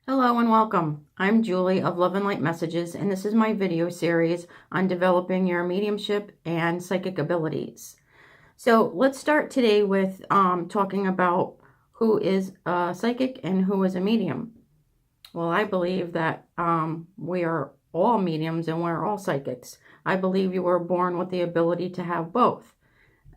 Hello and welcome. I'm Julie of Love and Light Messages, and this is my video series on developing your mediumship and psychic abilities. So let's start today with talking about who is a psychic and who is a medium. Well, I believe that we are all mediums and we're all psychics. I believe you were born with the ability to have both.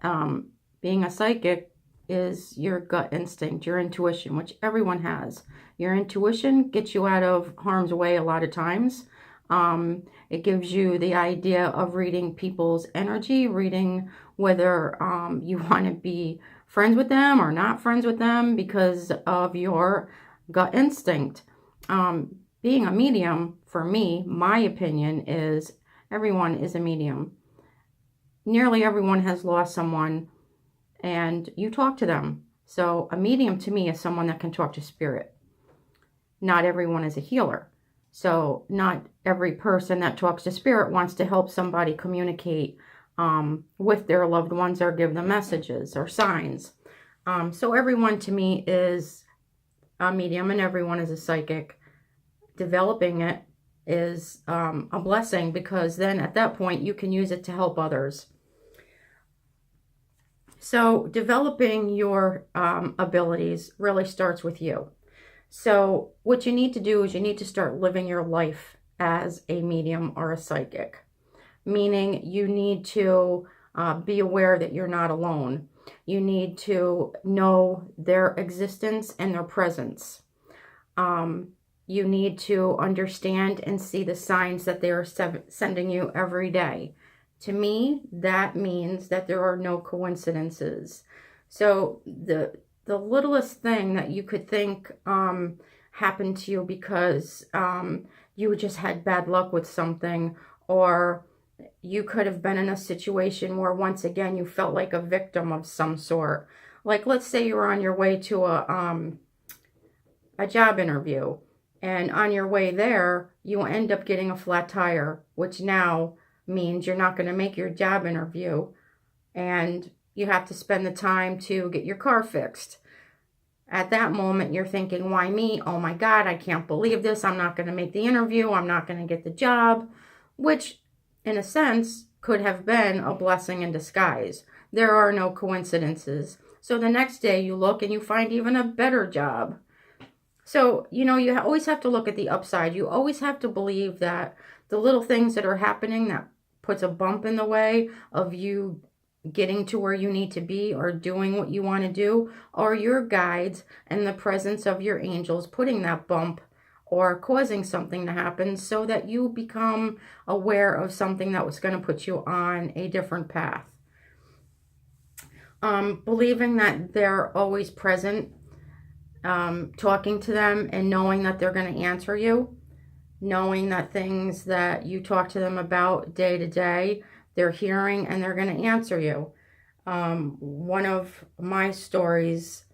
Being a psychic is your gut instinct, your intuition, which everyone has. Your intuition gets you out of harm's way a lot of times. It gives you the idea of reading people's energy, reading whether you want to be friends with them or not friends with them because of your gut instinct. Being a medium, for me, my opinion is everyone is a medium. Nearly everyone has lost someone and you talk to them. So a medium to me is someone that can talk to spirit. Not everyone is a healer. So not every person that talks to spirit wants to help somebody communicate with their loved ones or give them messages or signs. So everyone to me is a medium and everyone is a psychic. Developing it is a blessing because then at that point you can use it to help others. So developing your abilities really starts with you. So what you need to do is you need to start living your life as a medium or a psychic, meaning you need to be aware that you're not alone. You need to know their existence and their presence. You need to understand and see the signs that they are sending you every day. To me, that means that there are no coincidences. So the littlest thing that you could think happened to you because you just had bad luck with something, or you could have been in a situation where once again you felt like a victim of some sort. Like let's say you're on your way to a job interview, and on your way there you end up getting a flat tire, which now means you're not going to make your job interview and you have to spend the time to get your car fixed. At that moment, you're thinking, why me? Oh my God, I can't believe this. I'm not going to make the interview. I'm not going to get the job, which in a sense could have been a blessing in disguise. There are no coincidences. So the next day you look and you find even a better job. So, you always have to look at the upside. You always have to believe that the little things that are happening that puts a bump in the way of you getting to where you need to be or doing what you want to do are your guides and the presence of your angels putting that bump or causing something to happen so that you become aware of something that was going to put you on a different path. Believing that they're always present, talking to them and knowing that they're going to answer you. Knowing that things that you talk to them about day to day, they're hearing and they're going to answer you. One of my stories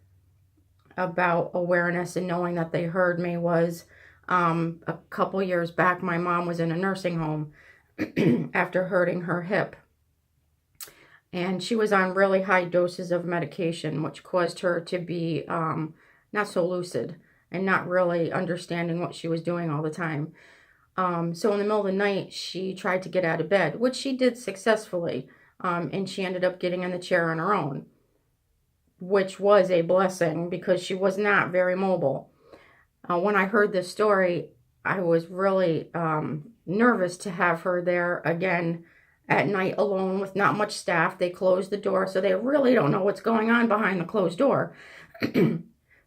about awareness and knowing that they heard me was a couple years back, my mom was in a nursing home after hurting her hip. And she was on really high doses of medication, which caused her to be not so lucid and not really understanding what she was doing all the time. So in the middle of the night, she tried to get out of bed, which she did successfully. And she ended up getting in the chair on her own, which was a blessing because she was not very mobile. When I heard this story, I was really nervous to have her there again at night alone with not much staff. They closed the door, so they really don't know what's going on behind the closed door.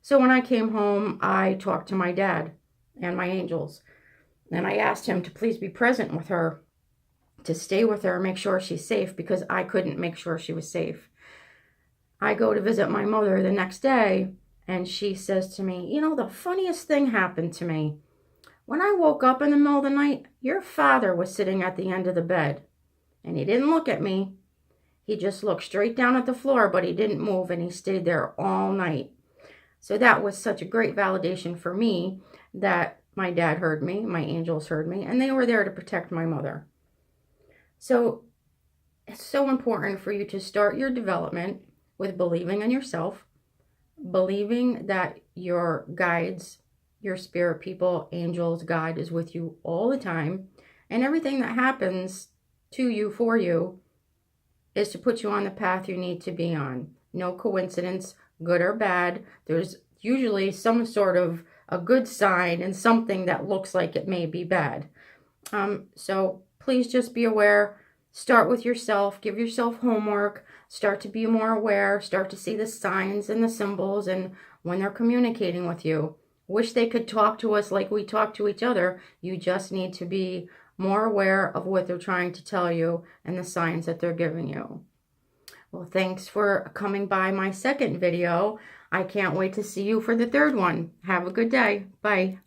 So when I came home, I talked to my dad and my angels, and I asked him to please be present with her, to stay with her, make sure she's safe, because I couldn't make sure she was safe. I go to visit my mother the next day, and she says to me, the funniest thing happened to me. When I woke up in the middle of the night, your father was sitting at the end of the bed, and he didn't look at me. He just looked straight down at the floor, but he didn't move, and he stayed there all night. So that was such a great validation for me that my dad heard me, my angels heard me, and they were there to protect my mother. So it's so important for you to start your development with believing in yourself, believing that your guides, your spirit people, angels, God is with you all the time. And everything that happens to you, for you, is to put you on the path you need to be on. No coincidence, good or bad. There's usually some sort of a good sign and something that looks like it may be bad. So please just be aware. Start with yourself. Give yourself homework. Start to be more aware. Start to see the signs and the symbols and when they're communicating with you. Wish they could talk to us like we talk to each other. You just need to be more aware of what they're trying to tell you and the signs that they're giving you. Well, thanks for coming by my second video. I can't wait to see you for the third one. Have a good day. Bye.